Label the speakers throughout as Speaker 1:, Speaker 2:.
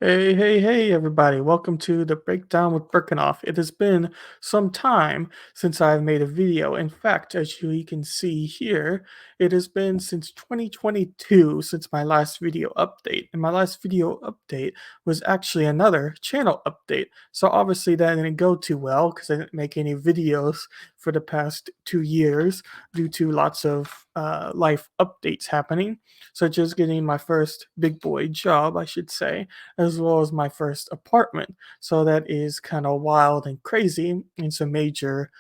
Speaker 1: Hey, hey, hey, everybody. Welcome to the Breakdown with Berckenhoff. It has been some time since I've made a video. In fact, as you can see here, it has been since 2022 since my last video update. And my last video update was actually another channel update. So obviously that didn't go too well because I didn't make any videos for the past 2 years due to lots of life updates happening, such as getting my first big boy job, I should say, as well as my first apartment. So that is kind of wild and crazy and some major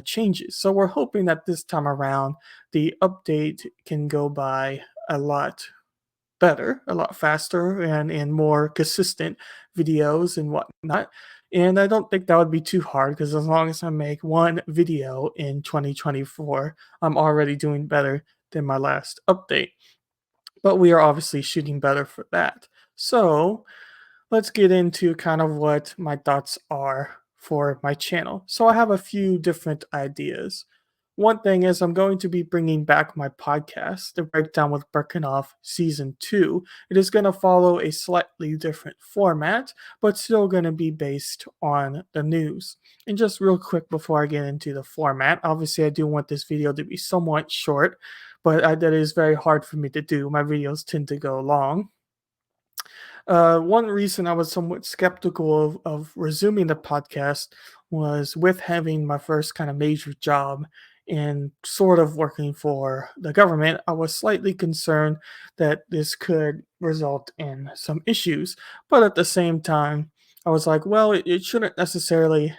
Speaker 1: changes. So we're hoping that this time around the update can go by a lot better, a lot faster, and in more consistent videos and whatnot. And I don't think that would be too hard because as long as I make one video in 2024, I'm already doing better than my last update. But we are obviously shooting better for that. So let's get into kind of what my thoughts are for my channel. So I have a few different ideas. One thing is I'm going to be bringing back my podcast, The Breakdown with Berckenhoff Season 2. It is going to follow a slightly different format, but still going to be based on the news. And just real quick before I get into the format, obviously I do want this video to be somewhat short, but that is very hard for me to do. My videos tend to go long. One reason I was somewhat skeptical of resuming the podcast was with having my first kind of major job and sort of working for the government. I was slightly concerned that this could result in some issues, but at the same time, I was like, well, it shouldn't necessarily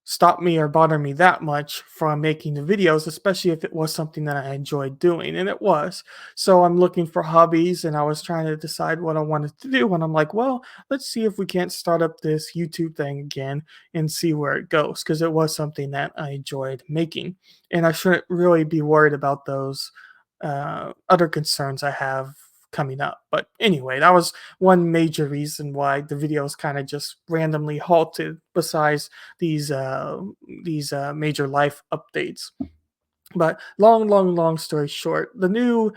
Speaker 1: stop me or bother me that much from making the videos, especially if it was something that I enjoyed doing, and it was. So I'm looking for hobbies, and I was trying to decide what I wanted to do, and I'm like, well, let's see if we can't start up this YouTube thing again and see where it goes, because it was something that I enjoyed making, and I shouldn't really be worried about those other concerns I have coming up. But anyway, that was one major reason why the videos kind of just randomly halted. Besides these major life updates, but long story short, the new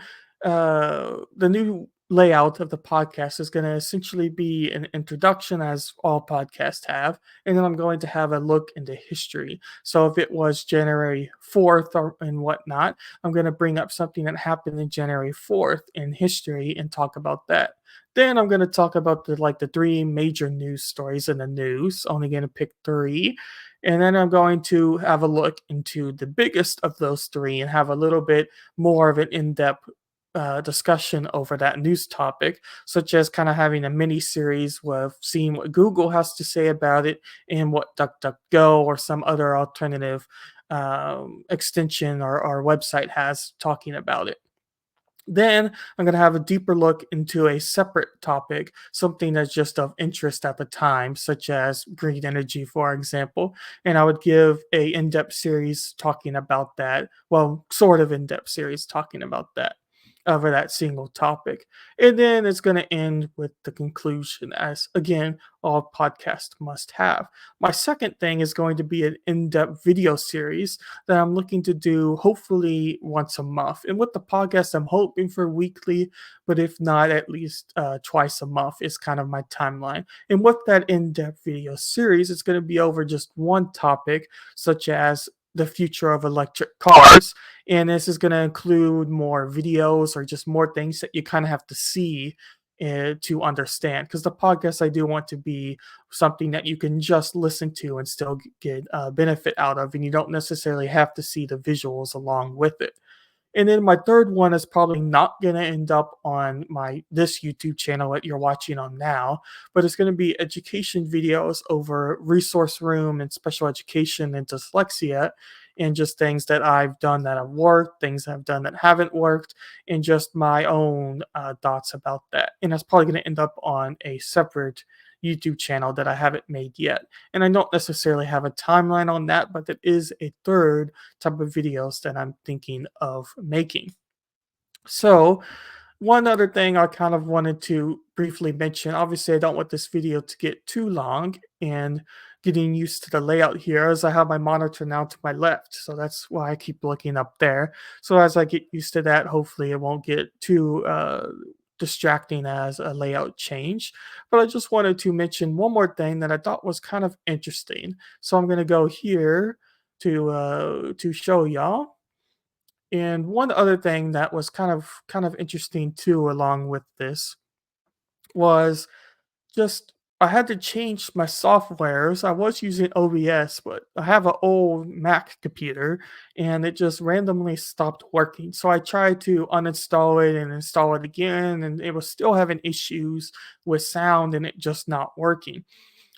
Speaker 1: layout of the podcast is going to essentially be an introduction, as all podcasts have, and then I'm going to have a look into history. So if it was January 4th or and whatnot, I'm going to bring up something that happened in January 4th in history and talk about that. Then I'm going to talk about the three major news stories in the news. Only going to pick three, and then I'm going to have a look into the biggest of those three and have a little bit more of an in depth discussion over that news topic, such as kind of having a mini series with seeing what Google has to say about it and what DuckDuckGo or some other alternative extension or website has talking about it. Then I'm going to have a deeper look into a separate topic, something that's just of interest at the time, such as green energy, for example. And I would give a in-depth series talking about that. Well, sort of in-depth series talking about that over that single topic. And then it's going to end with the conclusion, as again, all podcasts must have. My second thing is going to be an in-depth video series that I'm looking to do hopefully once a month. And with the podcast, I'm hoping for weekly, but if not, at least twice a month is kind of my timeline. And with that in depth video series, it's going to be over just one topic, such as the future of electric cars. And this is going to include more videos or just more things that you kind of have to see to understand. Because the podcast I do want to be something that you can just listen to and still get benefit out of, and you don't necessarily have to see the visuals along with it. And then my third one is probably not going to end up on my this YouTube channel that you're watching on now, but it's going to be education videos over resource room and special education and dyslexia, and just things that I've done that have worked, things I've done that haven't worked, and just my own thoughts about that. And that's probably going to end up on a separate YouTube channel that I haven't made yet. And I don't necessarily have a timeline on that, but that is a third type of videos that I'm thinking of making. So, one other thing I kind of wanted to briefly mention, obviously, I don't want this video to get too long, and getting used to the layout here as I have my monitor now to my left. So that's why I keep looking up there. So as I get used to that, hopefully it won't get too distracting as a layout change. But I just wanted to mention one more thing that I thought was kind of interesting. So I'm going to go here to show y'all. And one other thing that was kind of interesting too, along with this, was just I had to change my softwares. I was using OBS, but I have an old Mac computer and it just randomly stopped working. So I tried to uninstall it and install it again, and it was still having issues with sound and it just not working.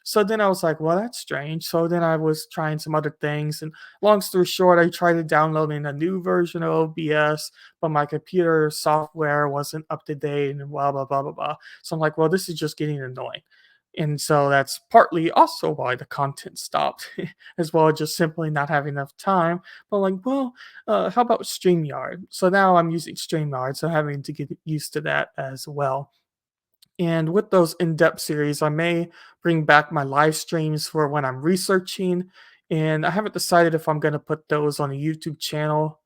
Speaker 1: So then I was like, well, that's strange. So then I was trying some other things. And long story short, I tried downloading a new version of OBS, but my computer software wasn't up to date and blah, blah, blah, blah, blah. So I'm like, well, this is just getting annoying. And so that's partly also why the content stopped, as well as just simply not having enough time. But like, well, how about StreamYard? So now I'm using StreamYard, so having to get used to that as well. And with those in depth series, I may bring back my live streams for when I'm researching. And I haven't decided if I'm going to put those on a YouTube channel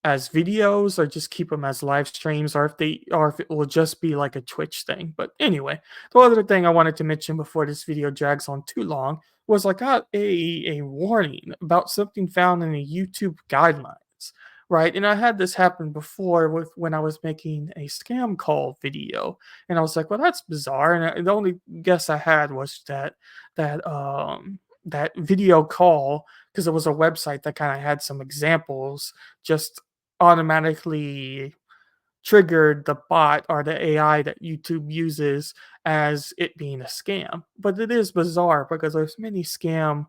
Speaker 1: as videos or just keep them as live streams or if it will just be like a Twitch thing. But anyway, the other thing I wanted to mention before this video drags on too long was I got a warning about something found in the YouTube guidelines. Right. And I had this happen before with when I was making a scam call video. And I was like, well, that's bizarre. The only guess I had was that video call, because it was a website that kind of had some examples, just automatically triggered the bot or the AI that YouTube uses as it being a scam. But it is bizarre because there's many scam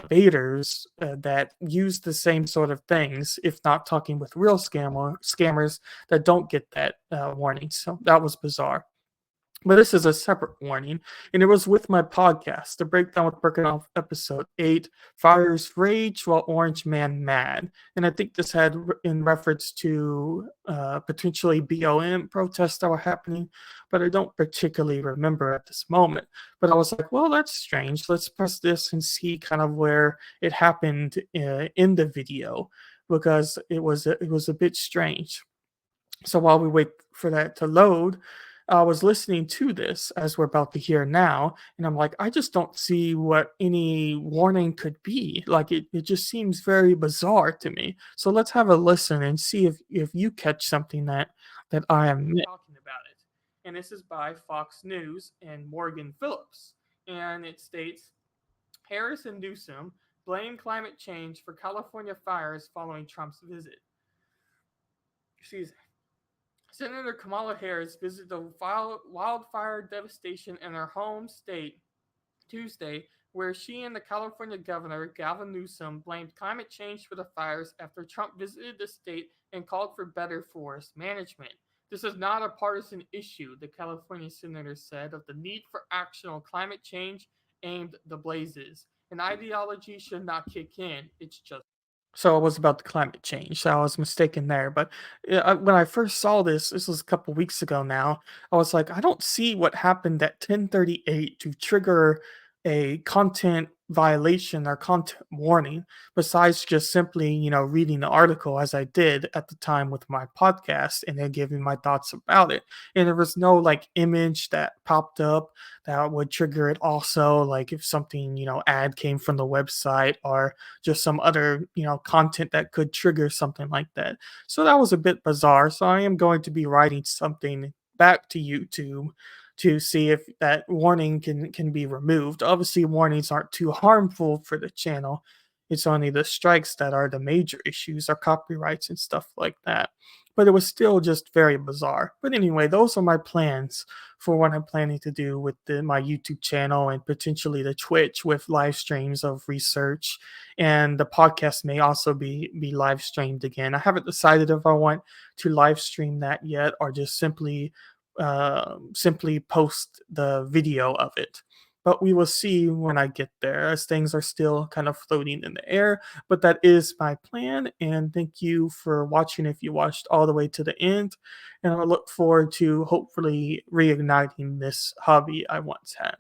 Speaker 1: baiters that use the same sort of things, if not talking with real scammers that don't get that warning. So that was bizarre. But this is a separate warning, and it was with my podcast, The Breakdown with Berckenhoff, episode 8, Fires Rage While Orange Man Mad. And I think this had in reference to potentially BLM protests that were happening, but I don't particularly remember at this moment. But I was like, well, that's strange. Let's press this and see kind of where it happened in the video, because it was a bit strange. So while we wait for that to load, I was listening to this as we're about to hear now, and I'm like, I just don't see what any warning could be. Like it just seems very bizarre to me. So let's have a listen and see if you catch something that I am talking about it. And this is by Fox News and Morgan Phillips. And it states Harris and Newsom blame climate change for California fires following Trump's visit. Excuse me. Senator Kamala Harris visited the wildfire devastation in her home state Tuesday, where she and the California governor, Gavin Newsom, blamed climate change for the fires after Trump visited the state and called for better forest management. This is not a partisan issue, the California senator said, of the need for action on climate change aimed the blazes. An ideology should not kick in, it's just so it was about the climate change. So I was mistaken there. But when I first saw this was a couple weeks ago now. I was like, I don't see what happened at 10:38 to trigger a content violation or content warning, besides just simply, reading the article as I did at the time with my podcast and then giving my thoughts about it. And there was no like image that popped up that would trigger it also, like if something, ad came from the website or just some other content that could trigger something like that. So that was a bit bizarre. So I am going to be writing something back to YouTube to see if that warning can be removed. Obviously warnings aren't too harmful for the channel. It's only the strikes that are the major issues, or copyrights and stuff like that. But it was still just very bizarre. But anyway, those are my plans for what I'm planning to do with my YouTube channel and potentially the Twitch with live streams of research. And the podcast may also be live streamed again. I haven't decided if I want to live stream that yet or just simply post the video of it. But we will see when I get there, as things are still kind of floating in the air. But that is my plan. And thank you for watching if you watched all the way to the end. And I look forward to hopefully reigniting this hobby I once had.